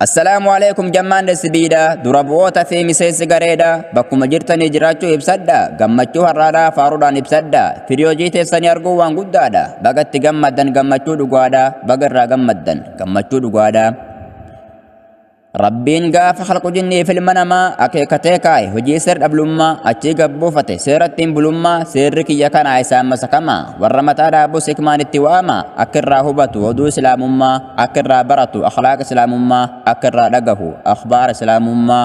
السلام عليكم جمان السبيدا دربوتا في مسيس غريدا بكم جرتني جراچو ابسدا غمچو هرادا فارودان ابسدا فيديوجيت سني ارغو وان غدادا بغت غمدن غمچو دغوادا بغرا غمدن غمچو دغوادا ربين غاف خلق جني في المنما اكيكتيكاي هجي سر دبلوما اچي غبوفته سيرتين بلوما سيرك يكن عيسى مسكما ورمتا دابو سكمان التواما اكرا هبتو ودو اسلامما اكرا برتو اخلاق اسلامما اكرا دغه اخبار اسلامما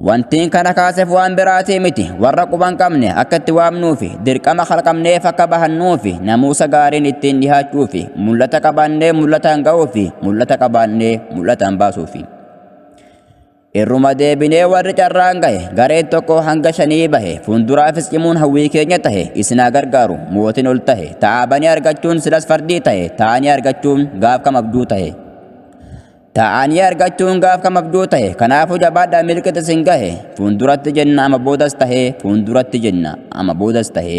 وانتين كان كاسف وان براتي متي ورقبان قمني اكت وامنوفي درقما خلقمني فكبهنوفي ناموسا غارين اتين ديهاچوفي ملتا قبانني ملتا غوفي ملتا قبانني ملتا باسوفي irruma deebinee warri carraan gahe gareen tokko hanga shanii bahe fuulduraafis cimuun hawwii keenya tahe isinaa gargaaru mootiin ol tahe taabanii argachuun silas fardii tahe taanii argachuun gaaf kam abduu tahe ta'anii argachuun gaaf kam abduu tahe kanaafuu jabaadhaa milqita sin gahe fuulduratti jenna ama boodas tahe fuulduratti jenna ama boodas tahe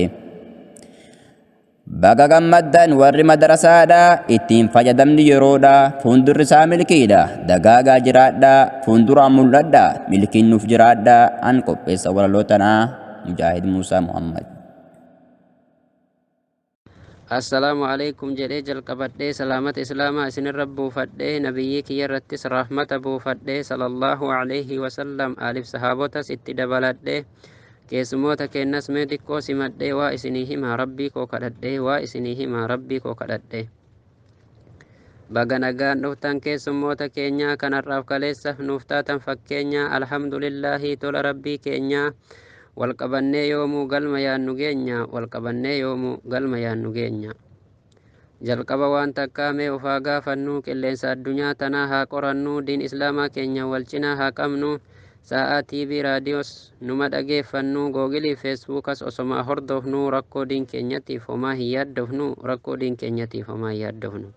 baga gammaddan warri madarasaadha ittiin fayyadamni yeroodha fuuldurri isaa milkiidha dagaagaa jiraadha fuulduraan mul'adha milkiin nuuf jiraadha an qopheessa walalootanaa Mujaahid Muusaa Muhammad. Assalamu alaikum jedhee jalqabadhee salaamata islaamaa isin irra buufadhee nabiyyi kiyya irrattis rahmata buufadhee sallallahu alaihi wasallam alif sahaabotas itti dabaladhee keessumoota kennas mee xiqqoo simadhee waa isinii himaa rabbii koo kadhadhee waa isinii himaa rabbii koo kadhadhee baga nagaan dhuftan keessumoota keenyaa kanarraaf kaleessa nuuf taatan fakkeenyaa alhamdulillaahi tola rabbii keenyaa walqabannee yoomuu galma yaannu geenya walqabannee yoomuu galma yaannu geenya jalqaba waan takkaa mee ufaa gaafannuu qilleensa addunyaa tanaa haa qorannuu diin islaamaa keenya wal cinaa haa qabnu sa'aa TV raadiyoos numa dhageeffannuu googilii feesbuukas osoma hordofnuu rakkoo diin keenyatiif homaa hin yaaddofnu rakkoo diin keenyatiif homaa hin yaaddofnu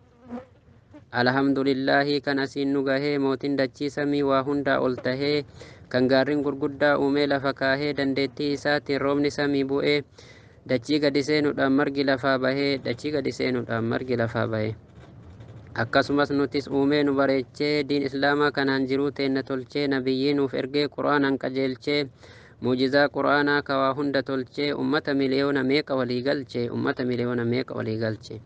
alhamdulillaahi kan asiin nu gahee mootiin dachii samii waa hundaa ol tahee kan gaarrin gurguddaa uumee lafa kaahee dandeettii isaatiin roobni samii bu'ee dachii gadi seenuudhaan margi lafaa bahee dachii gadi seenuudhaan margi lafaa bahee akkasumas nutis uumee nu bareechee diin islaamaa kanaan jiruu teenna tolchee nabiyyi nuuf ergee qur'aanan qajeelchee muujizaa qur'aanaa kawaa hunda tolchee ummata miliyoona meeqa walii galchee ummata miliyoona meeqa walii galchee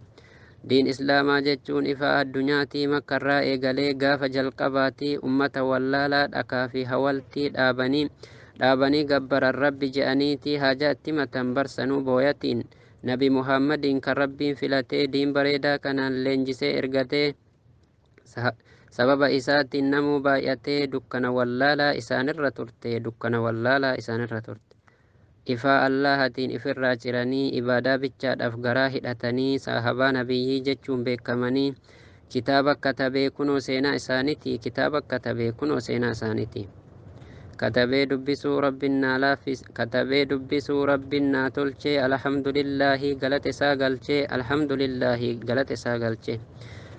diin islaamaa jechuun ifaa addunyaatii makkarraa eegalee gaafa jalqabaatii ummata wallaalaa dhakaa fi hawaltii dhaabanii gabbaran rabbi je'aniitii haajaa itti matan barsanuu booyatiin nabi muhammadiin kan rabbiin filatee diin bareedaa kanaan leenjisee ergatee sababa isaatiin namuu baay'atee dukkana wallaalaa isaanirra turte ifaa allahatiin ifirraa ciranii ibaadaa bichaadhaaf garaa hidhatanii sahabaa nabiyyii jechuun beekamanii kitaaba katabee kunoo seenaa isaaniiti katabee dubbisuu rabbiin naa tolchee alhamdulillaahi galata isaa galchee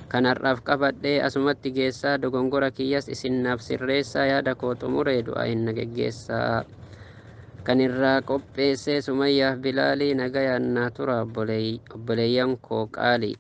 kanarraaf qabadhee asumatti geessaa dogongora kiyyas isinnaaf sirreessaa yaada koo xumuree du'aa hin geggeessaa kan irraa qopheessee Sumayyaaf Bilaalii nagayaan naa tura obboleeyyan koo qaalii.